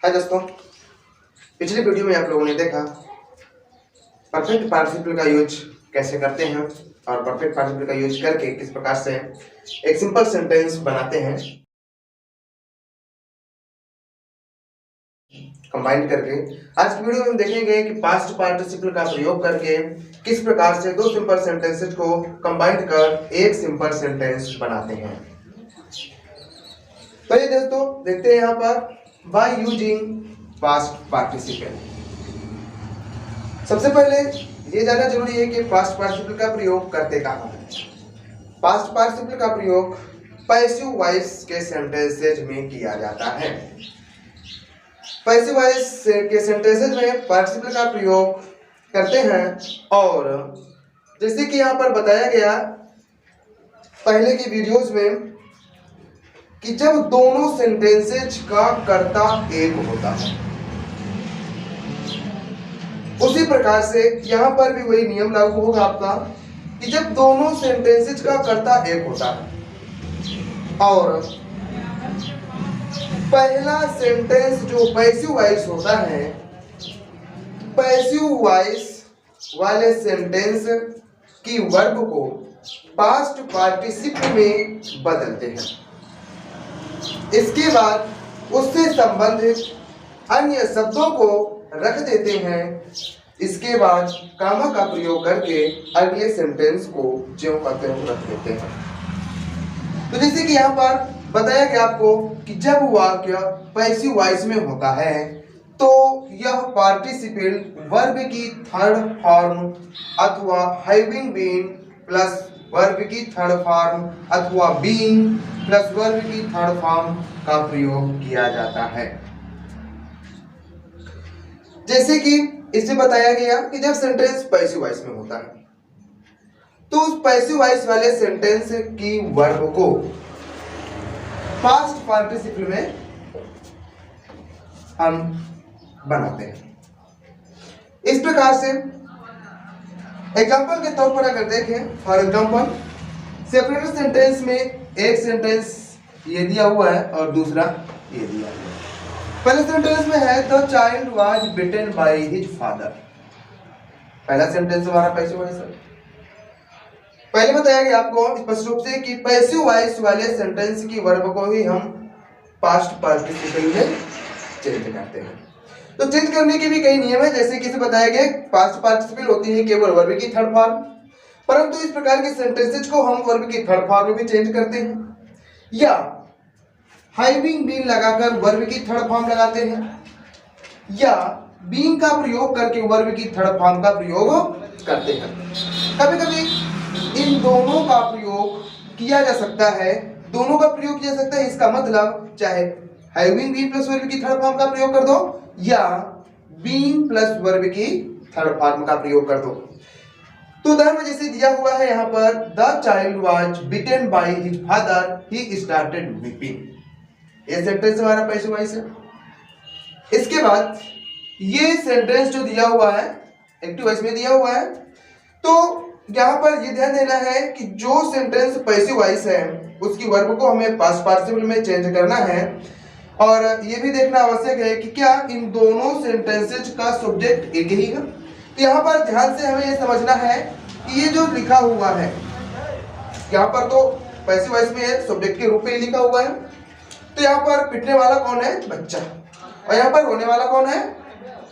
हाय दोस्तों, पिछले वीडियो में आप लोगों ने देखा परफेक्ट पार्टिसिपल का यूज कैसे करते हैं और परफेक्ट पार्टिसिपल का यूज करके किस प्रकार से एक सिंपल सेंटेंस बनाते हैं कंबाइन करके। आज की वीडियो में हम देखेंगे कि पास्ट पार्टिसिपल का प्रयोग करके किस प्रकार से दो सिंपल सेंटेंसेस को कंबाइन कर एक सिंपल सेंटेंस बनाते हैं। तो ये दोस्तों देखते हैं यहाँ पर by using past participle। सबसे पहले ये जानना जरूरी है कि पास्ट पार्टिसिपल का प्रयोग करते कहाँ हैं। पास्ट पार्टिसिपल का प्रयोग पैसिव वॉइस के सेंटेंसेज में किया जाता है। पैसिव वॉइस के सेंटेंसेज में पार्टिसिपल का प्रयोग करते हैं और जैसे कि यहाँ पर बताया गया पहले की वीडियोस में कि जब दोनों सेंटेंसेज का कर्ता एक होता है, उसी प्रकार से यहां पर भी वही नियम लागू होगा आपका कि जब दोनों सेंटेंसेज का कर्ता एक होता है और पहला सेंटेंस जो पैसिव वॉइस होता है, पैसिव वॉइस वाले सेंटेंस की वर्ब को पास्ट पार्टिसिपल में बदलते हैं। इसके बाद उससे संबंधित अन्य शब्दों को रख देते हैं। इसके बाद कामा का प्रयोग करके अगले सेंटेंस को ज्यों का त्यों रख देते हैं। तो जैसे कि यहाँ पर बताया गया आपको कि जब वाक्य पैसिव वॉइस में होता है तो यह पार्टिसिपल वर्ब की थर्ड फॉर्म अथवा हैविंग बीन प्लस वर्ब की थर्ड फॉर्म अथवा बीइंग प्लस वर्ब की थर्ड फॉर्म का प्रयोग किया जाता है। जैसे कि इससे बताया गया कि जब सेंटेंस पैसिव वॉइस में होता है तो उस पैसिव वॉइस वाले सेंटेंस की वर्ब को पास्ट पार्टिसिपल में हम बनाते हैं। इस प्रकार से एग्जाम्पल के तौर पर अगर देखें, फॉर एग्जाम्पल सेपरेट सेंटेंस में एक सेंटेंस ये दिया हुआ है और दूसरा ये दिया हुआ है। पहले सेंटेंस में है the child was bitten by his father. पहला सेंटेंस हमारा पैसिव वॉइस है। पहले बताया गया आपको स्पष्ट रूप से कि पैसिव वॉइस वाले सेंटेंस की वर्ब को ही हम पास्ट पार्टिसिपल में चेंज करते हैं। तो चेंज करने के भी कई नियम है, जैसे कि इसे बताया गया पास्ट पार्टिसिपल होती है केवल वर्ब की थर्ड फॉर्म, परंतु इस प्रकार के सेंटेंसेज को हम वर्ब की थर्ड फॉर्म में भी चेंज करते हैं या हैविंग बीन लगाकर वर्ब की थर्ड फॉर्म लगाते हैं या बीइंग का प्रयोग करके वर्ब की थर्ड फॉर्म का प्रयोग करते हैं। कभी कभी इन दोनों का प्रयोग किया जा सकता है, दोनों का प्रयोग किया जा सकता है। इसका मतलब चाहे हैविंग बीन प्लस वर्ब की थर्ड फॉर्म का प्रयोग कर दो या बीइंग प्लस वर्ब की थर्ड फॉर्म का प्रयोग कर दो। तो उदाहरण में जैसे दिया हुआ है यहाँ पर the child was bitten by his father he started weeping. ये सेंटेंस हमारा पैसिव वॉइस है। इसके बाद ये सेंटेंस जो दिया हुआ है एक्टिव वॉइस में दिया हुआ है, तो यहाँ पर ये ध्यान देना है कि जो सेंटेंस पैसिव वॉइस है उसकी वर्ब को हमें पास्ट पार्टिसिपल में चेंज करना है और ये भी देखना आवश्यक है कि क्या इन दोनों सेंटेंसेज का सब्जेक्ट एक ही है। तो यहाँ पर ध्यान से हमें ये समझना है कि ये जो लिखा हुआ है यहाँ पर तो पैसिव वॉइस में सब्जेक्ट के रूप में लिखा हुआ है, तो यहाँ पर पिटने वाला कौन है? बच्चा। और यहाँ पर रोने वाला कौन है?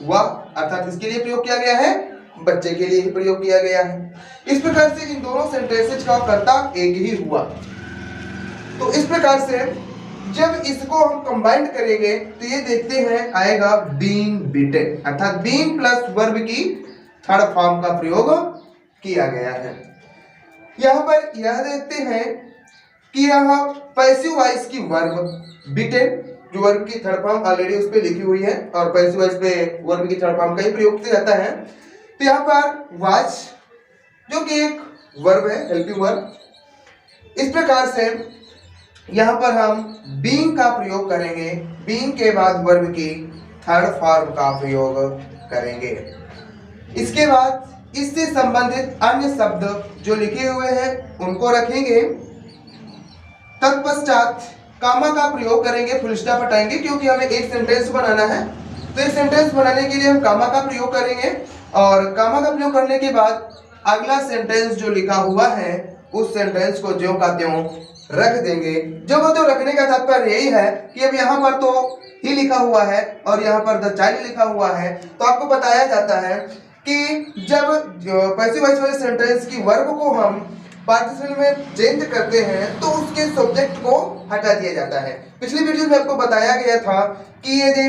वह। अर्थात इसके लिए प्रयोग किया गया है, बच्चे के लिए ही प्रयोग किया गया है। इस प्रकार से इन दोनों सेंटेंसेज का कर्ता एक ही हुआ। तो इस प्रकार से जब इसको हम कंबाइन करेंगे तो ये देखते हैं आएगा बीइंग बीटेन, अर्थात बीइंग प्लस वर्ब की थर्ड फॉर्म का प्रयोग किया गया है। यहाँ पर यह देखते हैं कि यहाँ पैसिव वॉइस की वर्ब बीटेन जो वर्ब की थर्ड फॉर्म ऑलरेडी उस पर लिखी हुई है और पैसिव वॉइस पे वर्ब की थर्ड फॉर्म का ही प्रयोग किया जाता है। तो यहाँ पर वाज जो कि एक वर्ब है, हेल्पिंग वर्ब। इस प्रकार से यहाँ पर हम बीइंग का प्रयोग करेंगे, बीइंग के बाद वर्ब की थर्ड फॉर्म का प्रयोग करेंगे। इसके बाद इससे संबंधित अन्य शब्द जो लिखे हुए हैं उनको रखेंगे। तत्पश्चात कामा का प्रयोग करेंगे, फुल स्टॉप हटाएंगे क्योंकि हमें एक सेंटेंस बनाना है। तो एक सेंटेंस बनाने के लिए हम कामा का प्रयोग करेंगे और कामा का प्रयोग करने के बाद अगला सेंटेंस जो लिखा हुआ है उस सेंटेंस को ज्यों का त्यों रख देंगे। ज्यों का त्यों रखने का तात्पर्य यही है कि अब यहाँ पर तो ही लिखा हुआ है और यहाँ पर द चाइल्ड लिखा हुआ है, तो आपको बताया जाता है कि जब पैसिव वॉइस वाले सेंटेंस की वर्ब को हम पार्टिसिपल में चेंज करते हैं तो उसके सब्जेक्ट को हटा दिया जाता है। पिछली वीडियो में आपको बताया गया था कि यदि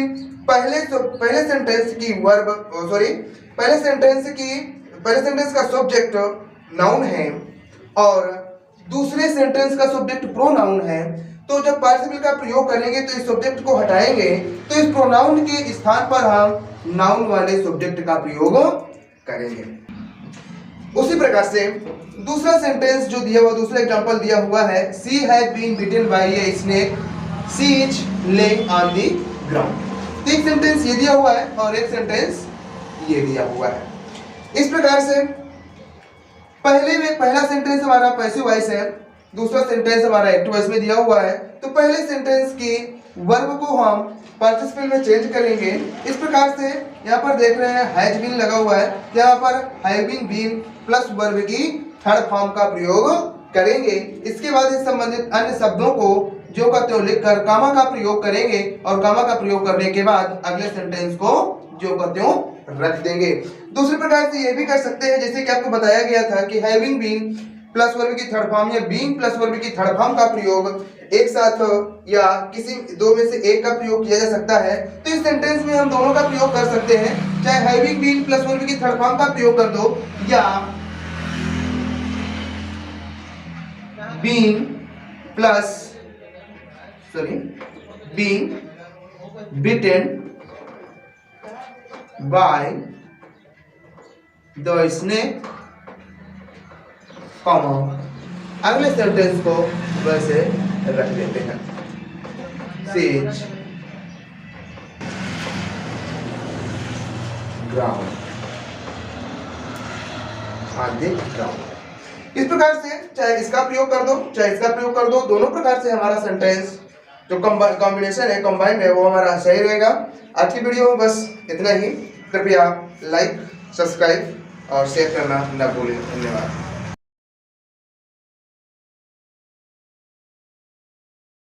पहले सेंटेंस का सब्जेक्ट नाउन है और दूसरे सेंटेंस का सब्जेक्ट प्रोनाउन है, तो जब पार्टिसिपल का प्रयोग करेंगे तो इस सब्जेक्ट को हटाएंगे तो इस प्रोनाउन के स्थान पर हम नाउन वाले सब्जेक्ट का प्रयोग करेंगे। उसी प्रकार से दूसरा सेंटेंस जो दिया हुआ, दूसरा एग्जांपल दिया हुआ है, she has been bitten by a snake, she is laying on the ground. एक सेंटेंस ये दिया हुआ है और एक सेंटेंस ये दिया हुआ है। इस प्रकार से पहला सेंटेंस हमारा पैसिव वॉइस है, दूसरा सेंटेंस हमारा एक्टिव वॉइस में दिया हुआ है। तो पहले सेंटेंस की वर्ब को हम पार्टिसिपल में चेंज करेंगे। इस प्रकार से यहाँ पर देख रहे हैं हैज बीन लगा हुआ है, यहाँ पर हैविंग बीन प्लस वर्ब की थर्ड फॉर्म का प्रयोग करेंगे। इसके बाद इस संबंधित अन्य शब्दों को जो का त्यों लिखकर कामा का प्रयोग करेंगे और कामा का प्रयोग करने के बाद अगले सेंटेंस को जो का त्यों रख देंगे। दूसरे प्रकार से ये भी कर सकते हैं, जैसे कि आपको बताया गया था कि हैविंग बीन प्लस वर्ब की थर्ड फॉर्म या बीइंग प्लस वर्ब की थर्ड फॉर्म का प्रयोग एक साथ या किसी दो में से एक का प्रयोग किया जा सकता है। तो इस सेंटेंस में हम दोनों का प्रयोग कर सकते हैं, चाहे हैविंग बीन प्लस वर्ब की थर्ड फॉर्म का प्रयोग कर दो या being bitten by the snake, अगले सेंटेंस को वैसे रख देते हैं, sees ground on the ground. इस प्रकार से चाहे इसका प्रयोग कर दो चाहे इसका प्रयोग कर दो, दोनों प्रकार से हमारा सेंटेंस जो कॉम्बिनेशन है, कंबाइंड है, वो हमारा सही रहेगा। आज की वीडियो में बस इतना ही। कृपया लाइक, सब्सक्राइब और शेयर करना न भूलें। धन्यवाद।